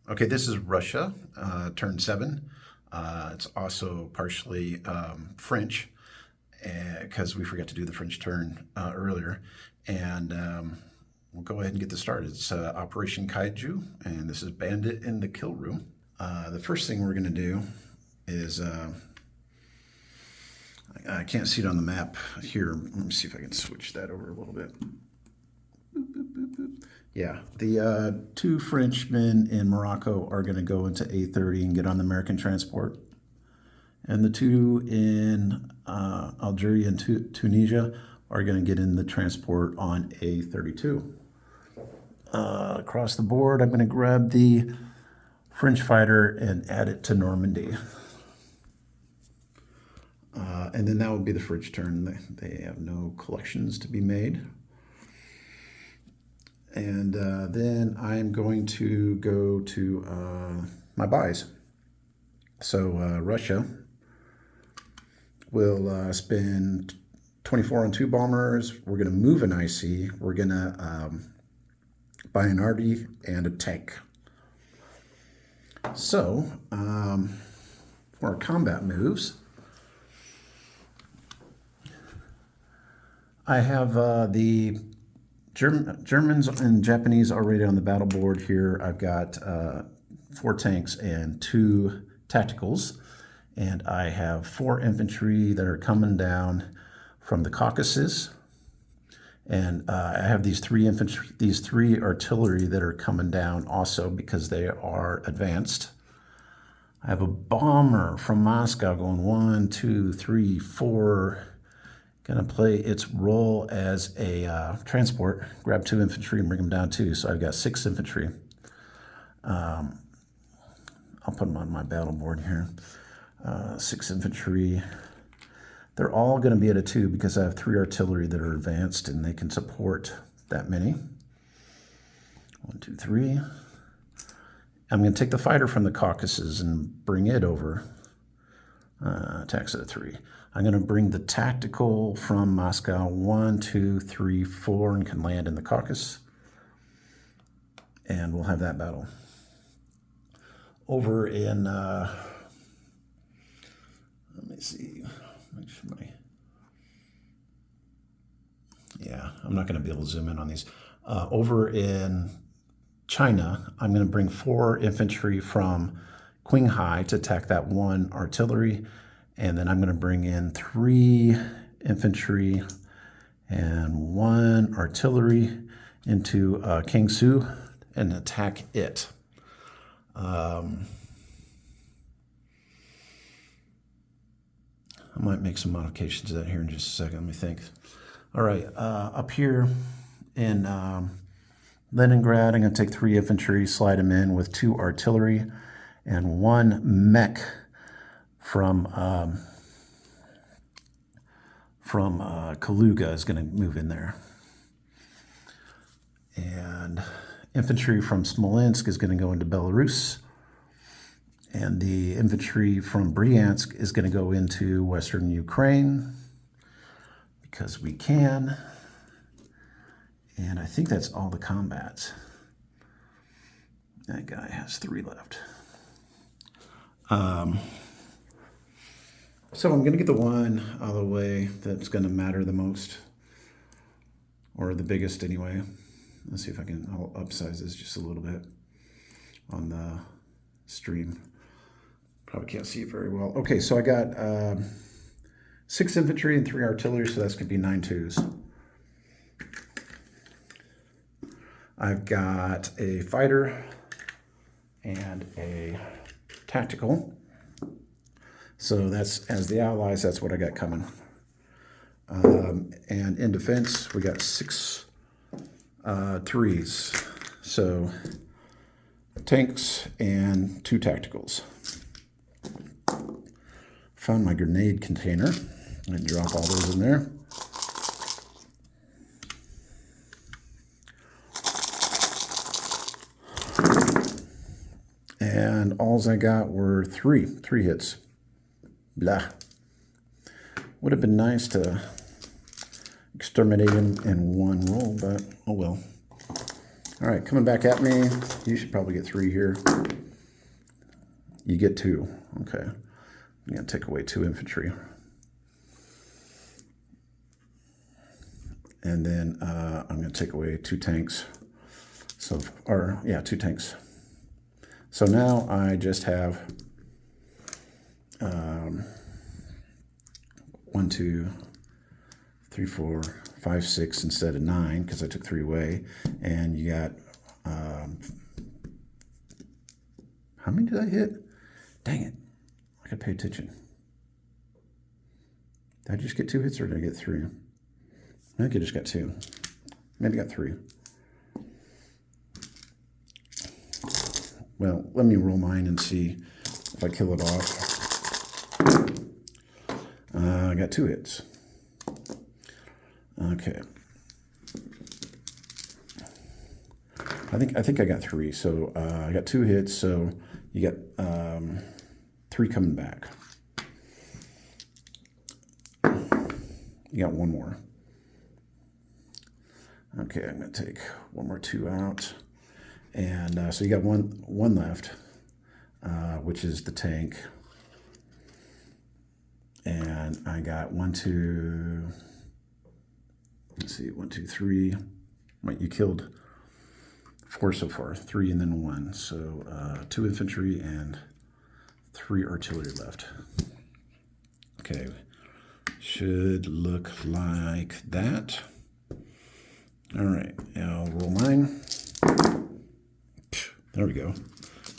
Okay, this is Russia, turn 7. It's also partially French, because we forgot to do the French turn earlier. And we'll go ahead and get this started. It's Operation Kaiju, and this is Bandit in the Kill Room. The first thing we're going to do is, I can't see it on the map here. Let me see if I can switch that over a little bit. Yeah, the two Frenchmen in Morocco are going to go into A30 and get on the American transport. And the two in Algeria and Tunisia are going to get in the transport on A32. Across the board, I'm going to grab the French fighter and add it to Normandy. And then that will be the French turn. They have no collections to be made. And then I'm going to go to my buys. So Russia will spend 24 on 2 bombers. We're going to move an IC. We're going to buy an arty and a tank. So for our combat moves, I have the Germans and Japanese already on the battle board here. I've got 4 tanks and 2 tacticals, and I have 4 infantry that are coming down from the Caucasus, and I have these 3 infantry, these 3 artillery that are coming down also because they are advanced. I have a bomber from Moscow going 1, 2, 3, 4. Going to play its role as a transport. Grab 2 infantry and bring them down 2. So I've got 6 infantry. I'll put them on my battle board here. 6 infantry. They're all going to be at a 2 because I have 3 artillery that are advanced and they can support that many. 1, 2, 3. I'm going to take the fighter from the Caucasus and bring it over. Attacks at a 3. I'm going to bring the tactical from Moscow 1, 2, 3, 4 and can land in the Caucasus. And we'll have that battle. Over in, let me see. Yeah, I'm not going to be able to zoom in on these. Over in China, I'm going to bring 4 infantry from Qinghai to attack that 1 artillery. And then I'm going to bring in 3 infantry and 1 artillery into Kangsu and attack it. I might make some modifications to that here in just a second. Let me think. All right, up here in Leningrad, I'm going to take 3 infantry, slide them in with 2 artillery and 1 mech from Kaluga is going to move in there. And infantry from Smolensk is going to go into Belarus. And the infantry from Bryansk is going to go into Western Ukraine because we can. And I think that's all the combats. That guy has 3 left. So I'm going to get the one out of the way that's going to matter the most, or the biggest anyway. Let's see if I'll upsize this just a little bit on the stream. Probably can't see it very well. Okay, so I got 6 infantry and 3 artillery, so that's going to be 9 twos. I've got a fighter and a tactical. So that's, as the allies, that's what I got coming. And in defense, we got 6 threes. So tanks and 2 tacticals. Found my grenade container and drop all those in there. And alls I got were 3 hits. Blah. Would have been nice to exterminate him in 1 roll, but oh well. All right, coming back at me. You should probably get 3 here. You get 2. Okay. I'm going to take away 2 infantry. And then I'm going to take away 2 tanks. So, 2 tanks. So now I just have 1, 2, 3, 4, 5, 6 instead of 9 because I took 3 away. And you got, how many did I hit? Dang it. I gotta pay attention. Did I just get 2 hits or did I get 3? I think I just got 2. Maybe I got 3. Well, let me roll mine and see if I kill it off. I got 2 hits. Okay. I think I got 3. So I got 2 hits. So you got 3 coming back. You got 1 more. Okay, I'm going to take 1 more 2 out. And so you got one left, which is the tank. And I got 1, 2, let's see, 1, 2, 3. Wait, you killed 4 so far, 3 and then 1. So 2 infantry and 3 artillery left. Okay, should look like that. All right, I'll roll mine. There we go.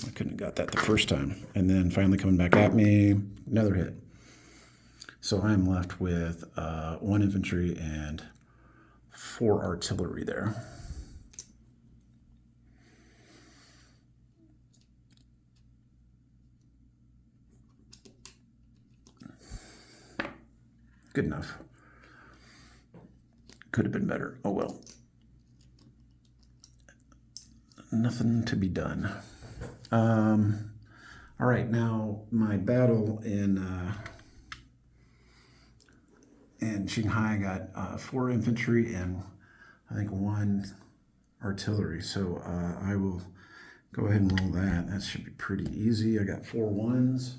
I couldn't have got that the first time. And then finally coming back at me, another hit. So I'm left with 1 infantry and 4 artillery there. Good enough. Could have been better. Oh well. Nothing to be done. All right, now my battle in Shanghai got 4 infantry and I think 1 artillery. So I will go ahead and roll that. That should be pretty easy. I got 4 1s.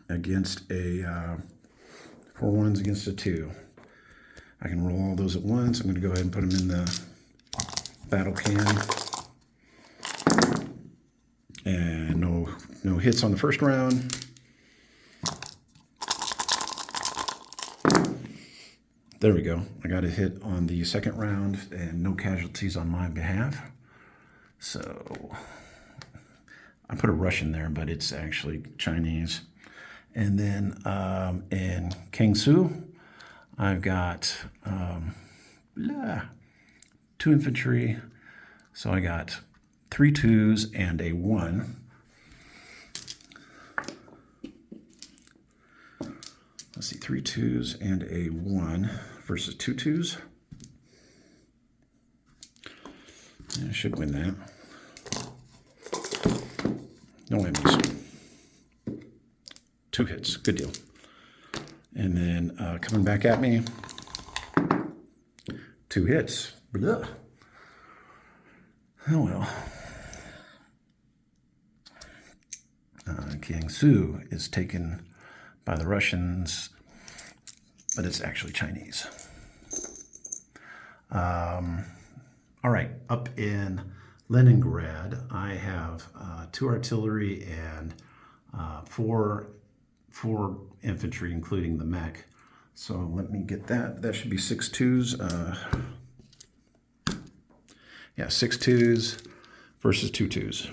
Against a 4 1s against a 2. I can roll all those at once. I'm going to go ahead and put them in the battle can. And no hits on the first round. There we go. I got a hit on the second round and no casualties on my behalf. So I put a Russian there, but it's actually Chinese. And then in Kaiju, I've got 2 infantry. So I got 3 2s and a 1. Let's see, 3 2s and a 1 versus 2 2s. I should win that. No enemies. 2 hits, good deal. And then coming back at me, 2 hits. Blah. Oh well. Kiangsu is taken by the Russians, but it's actually Chinese. All right, up in Leningrad, I have 2 artillery and 4 infantry, including the mech. So let me get that. That should be 6 2s. Yeah, 6 2s versus 2 2s.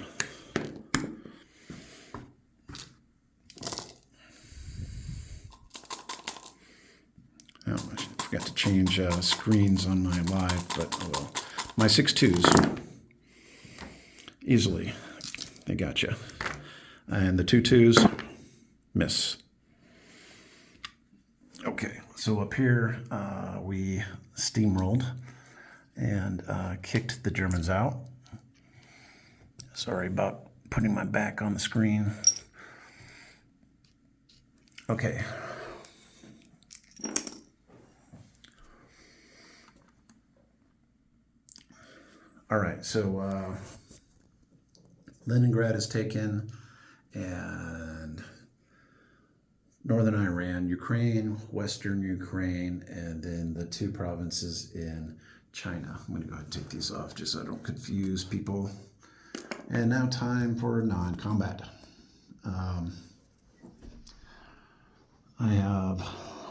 Oh, I forgot to change screens on my live, but oh well. My 6 2s, easily, they got you. And the 2 2s, miss. Okay, so up here we steamrolled and kicked the Germans out. Sorry about putting my back on the screen. Okay. All right, so Leningrad is taken, and northern Iran, Ukraine, western Ukraine, and then the two provinces in China. I'm going to go ahead and take these off just so I don't confuse people. And now time for non-combat. I have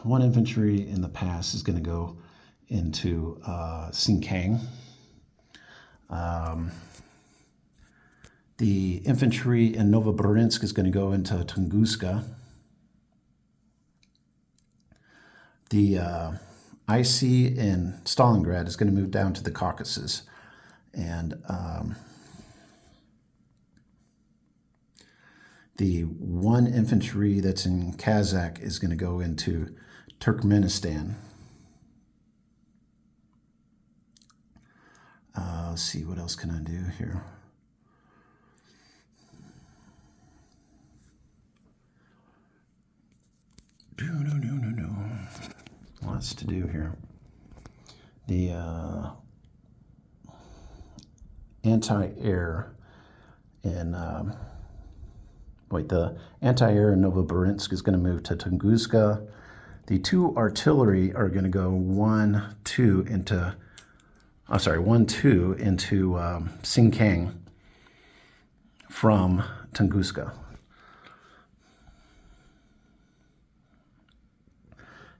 one infantry in the pass is going to go into Xinjiang. The infantry in Novosibirsk is going to go into Tunguska. The IC in Stalingrad is going to move down to the Caucasus. And the one infantry that's in Kazakh is going to go into Turkmenistan. Let's see, what else can I do here? No. Lots to do here. The anti-air in the anti-air in Novosibirsk is going to move to Tunguska. The two artillery are going to go 1-2 into Xinjiang from Tunguska.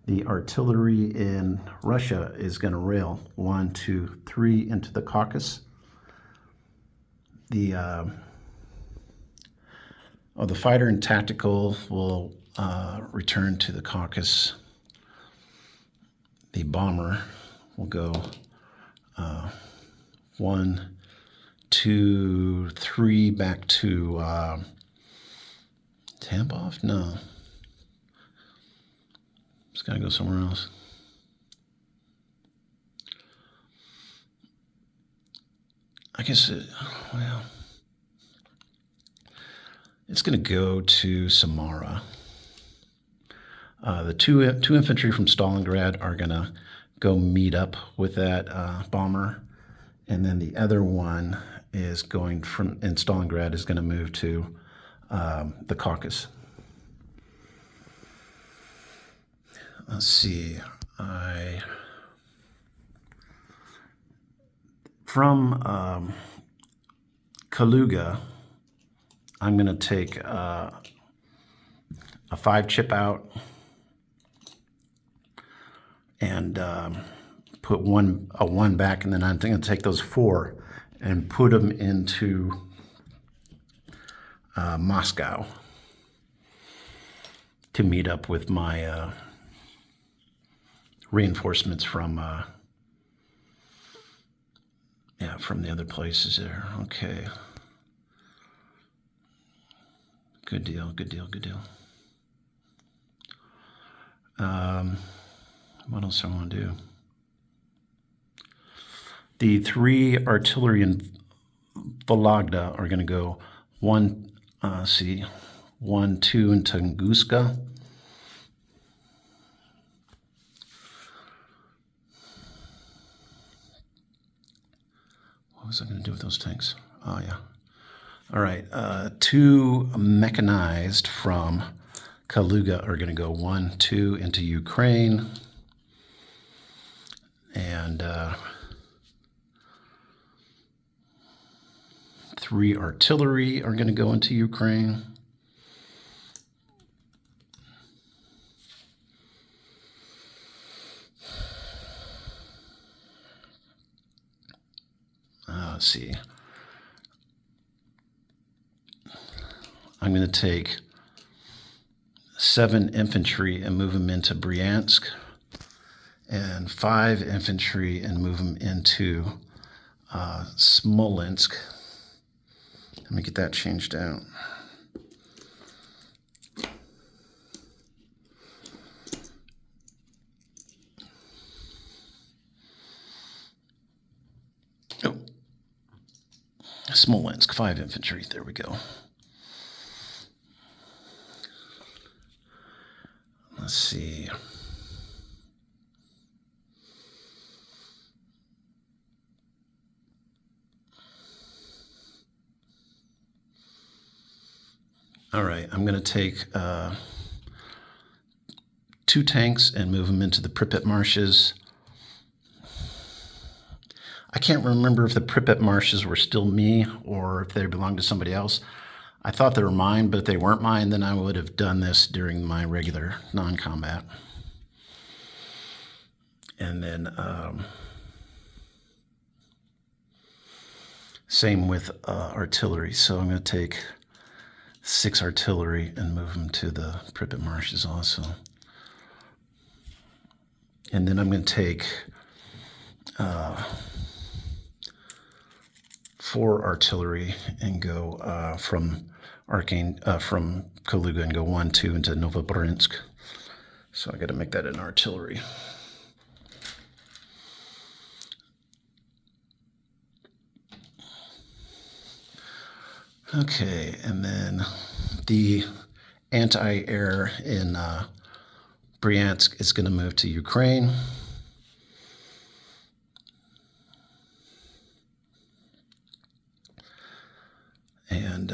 The artillery in Russia is going to rail 1, 2, 3 into the Caucasus. The fighter and tactical will return to the Caucasus. The bomber will go 1, 2, 3 back to Tambov? No. It's got to go somewhere else. I guess it's going to go to Samara. The two infantry from Stalingrad are going to go meet up with that bomber, and then the other one is going in Stalingrad is going to move to the Caucasus. Let's see. From Kaluga, I'm going to take a 5-chip out and put a 1 back, and then I'm going to take those 4 and put them into Moscow to meet up with my reinforcements from the other places there. Okay. Good deal. What else I want to do? The 3 artillery in Vologda are going to go 1, 2 in Tunguska. What was I going to do with those tanks? Oh, yeah. All right. 2 mechanized from Kaluga are going to go 1, 2 into Ukraine. And 3 artillery are going to go into Ukraine. Let's see. I'm going to take 7 infantry and move them into Bryansk, and 5 infantry and move them into Smolensk. Let me get that changed out. Oh, Smolensk, 5 infantry. There we go. Let's see. All right, I'm going to take 2 tanks and move them into the Pripyat marshes. I can't remember if the Pripyat marshes were still me or if they belonged to somebody else. I thought they were mine, but if they weren't mine, then I would have done this during my regular non-combat. And then same with artillery. So I'm going to take 6 artillery and move them to the Pripyat marshes also. And then I'm going to take 4 artillery and go from Kaluga and go 1, 2 into Novobrinsk. So I got to make that an artillery. Okay, and then the anti-air in Bryansk is going to move to Ukraine. And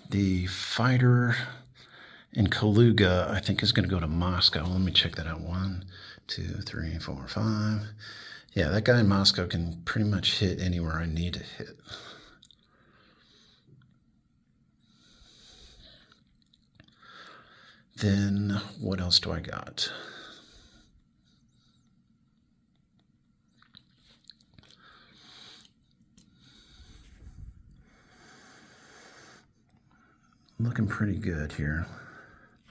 the fighter in Kaluga, I think, is going to go to Moscow. Let me check that out. 1, 2, 3, 4, 5. Yeah, that guy in Moscow can pretty much hit anywhere I need to hit. Then what else do I got? Looking pretty good here.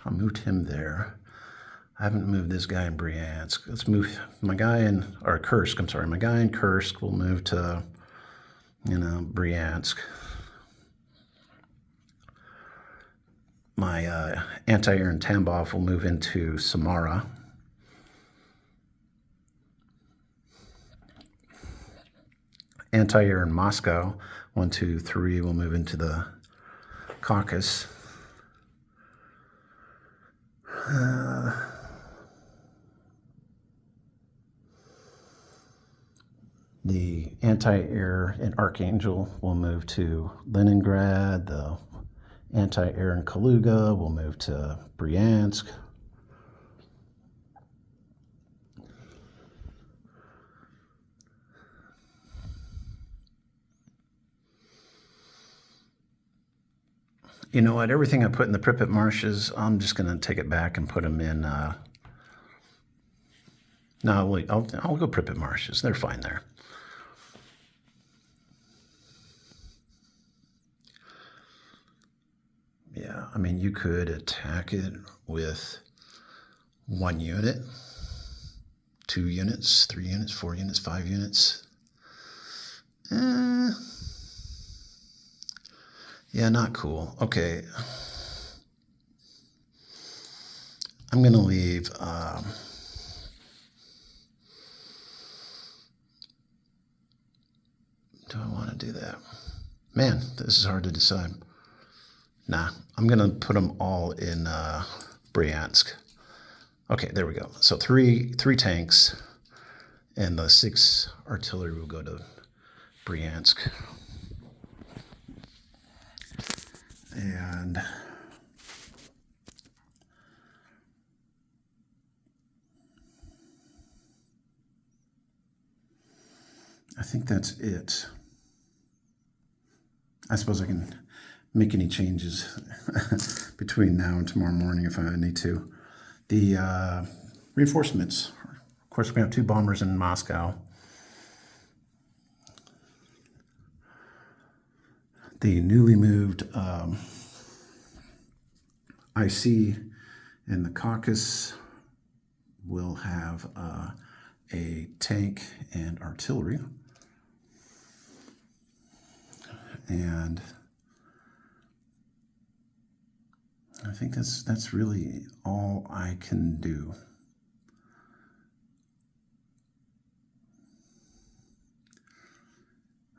I moved him there. I haven't moved this guy in Bryansk. Let's move my guy in, or Kursk, I'm sorry. My guy in Kursk will move to, Bryansk. My anti-air in Tambov will move into Samara. Anti-air in Moscow, 1, 2, 3, will move into the Caucasus. The anti-air in Archangel will move to Leningrad. The anti-air in Kaluga will move to Bryansk. You know what? Everything I put in the Pripyat marshes, I'm just going to take it back and put them in. No, wait, I'll go Pripyat marshes. They're fine there. Yeah, I mean, you could attack it with 1 unit, 2 units, 3 units, 4 units, 5 units. Yeah, not cool. Okay. I'm going to leave. Do I want to do that? Man, this is hard to decide. Nah, I'm going to put them all in Bryansk. Okay, there we go. So three tanks, and the 6 artillery will go to Bryansk. And I think that's it. I suppose I can make any changes between now and tomorrow morning if I need to. The reinforcements. Of course, we have 2 bombers in Moscow. The newly moved IC in the Caucasus will have a tank and artillery. And I think that's really all I can do.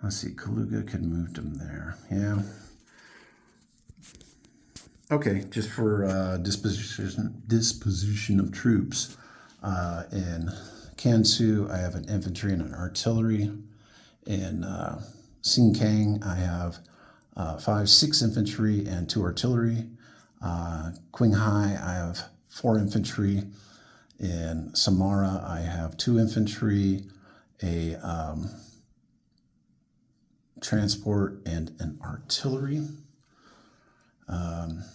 Let's see, Kaluga could move them there. Yeah. Okay, just for disposition of troops. In Kansu, I have an infantry and an artillery. In Xingkang, I have 6 infantry and 2 artillery. Qinghai, I have 4 infantry. In Samara, I have 2 infantry, a transport, and an artillery. I'm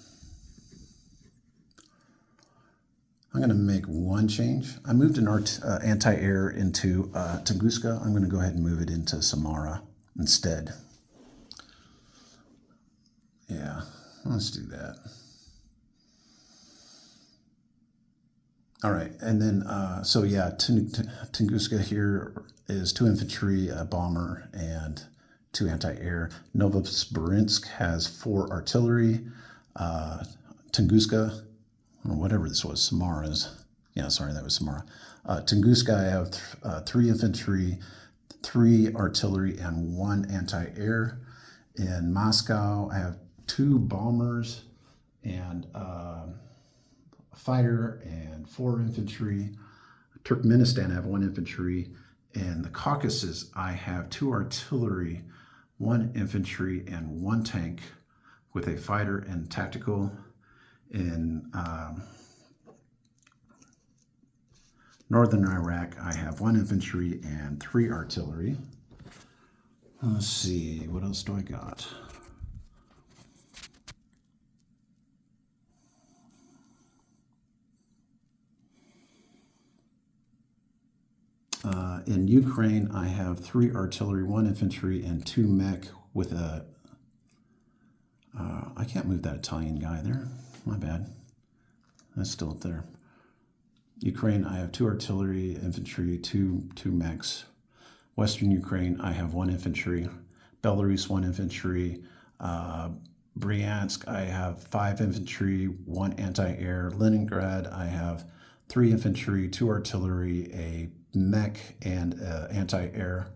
going to make one change. I moved an anti-air into Tunguska. I'm going to go ahead and move it into Samara instead. Yeah, let's do that. All right, and then, so yeah, Tunguska here is 2 infantry, a bomber, and 2 anti-air. Novosibirsk has 4 artillery. Tunguska, or whatever this was, Samara's. Yeah, sorry, that was Samara. Tunguska, I have 3 infantry, 3 artillery, and 1 anti-air. In Moscow, I have 2 bombers and a fighter and 4 infantry. Turkmenistan, I have 1 infantry. In the Caucasus, I have 2 artillery, 1 infantry, and 1 tank with a fighter and tactical. In northern Iraq, I have 1 infantry and 3 artillery. Let's see, what else do I got? In Ukraine, I have 3 artillery, 1 infantry, and 2 mech with a... I can't move that Italian guy there. My bad. That's still up there. Ukraine, I have 2 artillery, infantry, 2 mechs. Western Ukraine, I have 1 infantry. Belarus, 1 infantry. Bryansk, I have 5 infantry, 1 anti-air. Leningrad, I have 3 infantry, 2 artillery, a mech, and anti-air.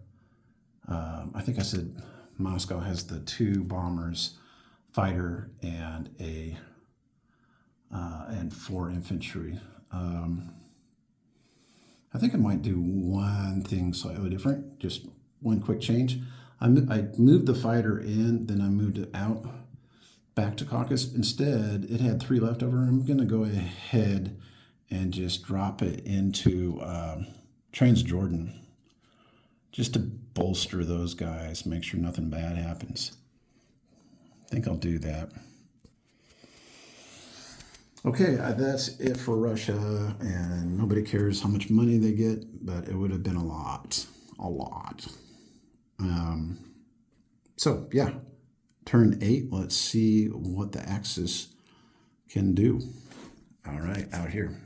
I think I said Moscow has the 2 bombers, fighter, and a and 4 infantry. I think I might do one thing slightly different, just one quick change. I moved the fighter in, then I moved it out back to Caucasus. Instead, it had 3 left over. I'm going to go ahead and just drop it into Transjordan, just to bolster those guys, make sure nothing bad happens. I think I'll do that. Okay, that's it for Russia, and nobody cares how much money they get, but it would have been a lot. So yeah, turn 8. Let's see what the Axis can do. All right, out here.